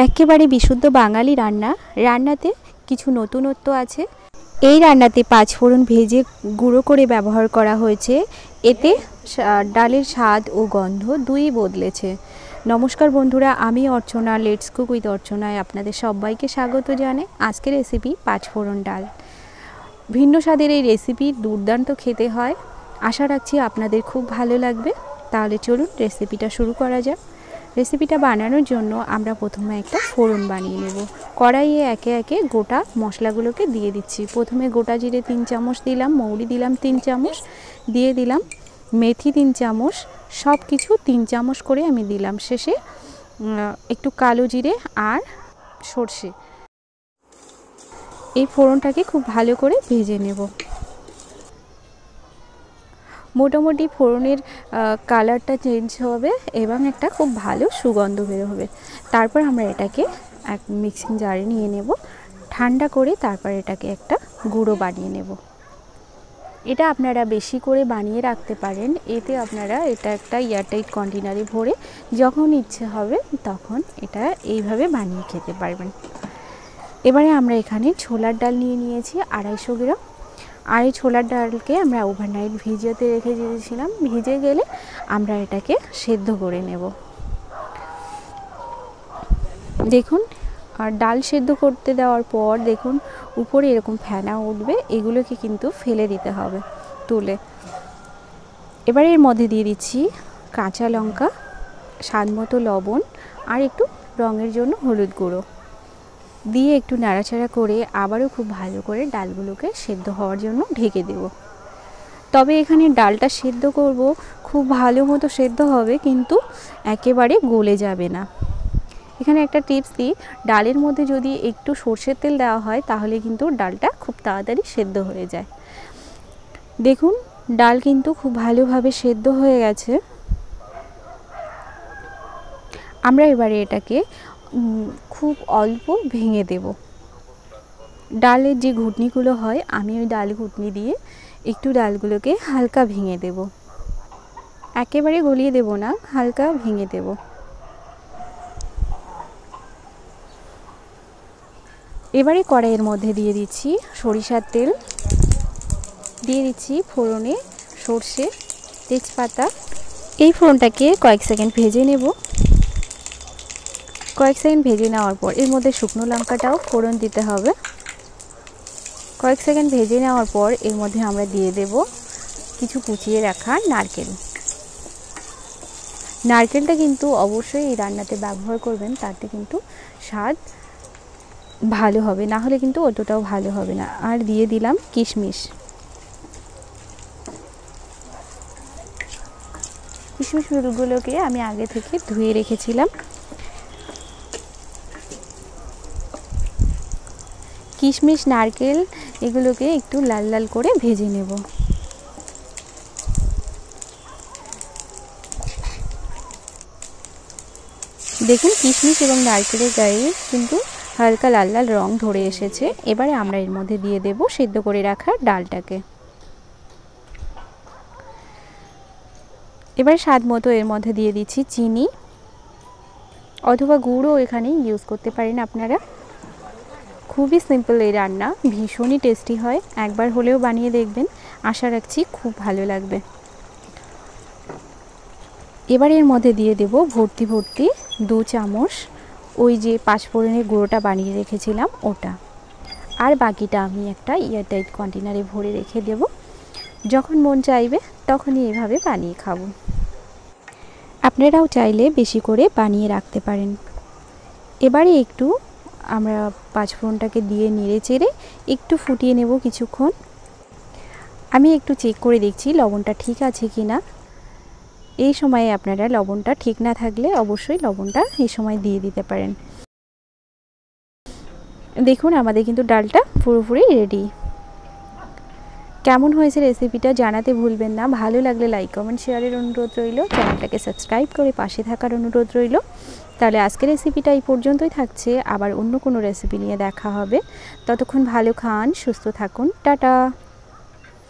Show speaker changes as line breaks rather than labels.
একেবারে বিশুদ্ধ বাঙালি রান্নাতে কিছু নতুনত্ব আছে। এই রান্নাতে পাঁচফোড়ন ভেজে গুঁড়ো করে ব্যবহার করা হয়েছে। এতে ডালের স্বাদ ও গন্ধ দুইই বদলেছে। নমস্কার বন্ধুরা, আমি অর্চনা, লেটস কুক উইথ অর্চনায় আপনাদের সবাইকে স্বাগত জানাই। আজকের রেসিপি পাঁচফোড়ন ডাল। ভিন্ন স্বাদের এই রেসিপি দুর্দান্ত খেতে হয়। আশা রাখছি আপনাদের খুব ভালো লাগবে। তাহলে চলুন রেসিপিটা শুরু করা যাক। রেসিপিটা বানানোর জন্য আমরা প্রথমে একটা ফোড়ন বানিয়ে নেব। কড়াইয়ে একে একে গোটা মশলাগুলোকে দিয়ে দিচ্ছি। প্রথমে গোটা জিরে 3 চামচ দিলাম, মৌরি দিলাম 3 চামচ, দিয়ে দিলাম মেথি 3 চামচ, সব কিছু 3 চামচ করে আমি দিলাম। শেষে একটু কালো জিরে আর সর্ষে। এই ফোড়নটাকে খুব ভালো করে ভেজে নেব। মোটামুটি ফোড়নের কালারটা চেঞ্জ হবে এবং একটা খুব ভালো সুগন্ধ বের হবে। তারপর আমরা এটাকে এক মিক্সিং জারে নিয়ে নেব। ঠান্ডা করে তারপর এটাকে একটা গুঁড়ো বানিয়ে নেব। এটা আপনারা বেশি করে বানিয়ে রাখতে পারেন। এতে আপনারা এটা একটা এয়ারটাইট কন্টেনারে ভরে যখন ইচ্ছে হবে তখন এটা এইভাবে বানিয়ে খেতে পারবেন। এবারে আমরা এখানে ছোলার ডাল নিয়েছি 250 গ্রাম। আর এই ছোলার ডালকে আমরা ওভারনাইট ভিজিয়ে রেখে দিয়েছিলাম। ভিজে গেলে আমরা এটাকে সেদ্ধ করে নেব। দেখুন, আর ডাল সেদ্ধ করতে দেওয়ার পর দেখুন উপরে এরকম ফেনা উঠবে, এগুলোকে কিন্তু ফেলে দিতে হবে তুলে। এবারে এর মধ্যে দিয়ে দিচ্ছি কাঁচা লঙ্কা, স্বাদ মতো লবণ আর একটু রঙের জন্য হলুদ গুঁড়ো দিয়ে একটু নাড়াচাড়া করে আবারও খুব ভালো করে ডালগুলোকে সেদ্ধ হওয়ার জন্য ঢেকে দেব। তবে এখানে ডালটা সেদ্ধ করব, খুব ভালো মতো সেদ্ধ হবে কিন্তু একেবারে গলে যাবে না। এখানে একটা টিপস দিই, ডালের মধ্যে যদি একটু সরষের তেল দেওয়া হয় তাহলে কিন্তু ডালটা খুব তাড়াতাড়ি সেদ্ধ হয়ে যায়। দেখুন ডাল কিন্তু খুব ভালোভাবে সেদ্ধ হয়ে গেছে। আমরা এবারে এটাকে খুব অল্প ভেঙে দেব। ডালের যে ঘুটনিগুলো হয়, আমি ওই ডাল ঘুটনি দিয়ে একটু ডালগুলোকে হালকা ভেঙে দেব। একেবারে গলিয়ে দেব না, হালকা ভেঙে দেব। এবারে কড়াইয়ের মধ্যে দিয়ে দিচ্ছি সরিষার তেল, দিয়ে দিচ্ছি ফোড়নে সর্ষে, তেজপাতা। এই ফোড়নটাকে কয়েক সেকেন্ড ভেজে নেব। কয়েক সেকেন্ড ভেজে নেওয়ার পর এর মধ্যে শুকনো লঙ্কাটাও ফোড়ন দিতে হবে। কয়েক সেকেন্ড ভেজে নেওয়ার পর এর মধ্যে আমরা দিয়ে দেব কিছু কুচিয়ে রাখা নারকেল। নারকেলটা কিন্তু অবশ্যই এই রান্নাতে ব্যবহার করবেন, তাতে কিন্তু স্বাদ ভালো হবে, না হলে কিন্তু অতটাও ভালো হবে না। আর দিয়ে দিলাম কিশমিশ। কিশমিশগুলোকে আমি আগে থেকে ধুয়ে রেখেছিলাম। কিশমিশ নারকেল এগুলোকে একটু লাল লাল করে ভেজে নেব। দেখুন কিশমিশ এবং নারকেলের গায়ে কিন্তু হালকা লাল লাল রং ধরে এসেছে। এবারে আমরা এর মধ্যে দিয়ে দেব সেদ্ধ করে রাখা ডালটাকে। এবার স্বাদ মতো এর মধ্যে দিয়ে দিচ্ছি চিনি অথবা গুড়ও এখানে ইউজ করতে পারেন আপনারা। খুবই সিম্পল এই রান্না, ভীষণই টেস্টি হয়। একবার হলেও বানিয়ে দেখবেন, আশা রাখছি খুব ভালো লাগবে। এবার এর মধ্যে দিয়ে দেব ভর্তি 2 চামচ ওই যে পাঁচফোড়নের গুঁড়োটা বানিয়ে রেখেছিলাম ওটা। আর বাকিটা আমি একটা এয়ারটাইট কন্টেনারে ভরে রেখে দেব। যখন মন চাইবে তখনই এইভাবে বানিয়ে খাবো। আপনারাও চাইলে বেশি করে বানিয়ে রাখতে পারেন। এবারে একটু আমরা পাঁচফোড়নটাকে দিয়ে নেড়ে চেড়ে একটু ফুটিয়ে নেব কিছুক্ষণ। আমি একটু চেক করে দেখছি লবণটা ঠিক আছে কি না। এই সময়ে আপনারা লবণটা ঠিক না থাকলে অবশ্যই লবণটা এই সময় দিয়ে দিতে পারেন। দেখুন আমাদের কিন্তু ডালটা পুরোপুরি রেডি। কেমন হয়েছে রেসিপিটা জানাতে ভুলবেন না। ভালো লাগলে লাইক কমেন্ট শেয়ারের অনুরোধ রইল। চ্যানেলটাকে সাবস্ক্রাইব করে পাশে থাকার অনুরোধ রইল। তাহলে আজকের রেসিপিটা এই পর্যন্তই থাকছে। আবার অন্য কোনো রেসিপি নিয়ে দেখা হবে। ততক্ষণ ভালো খান, সুস্থ থাকুন। টাটা।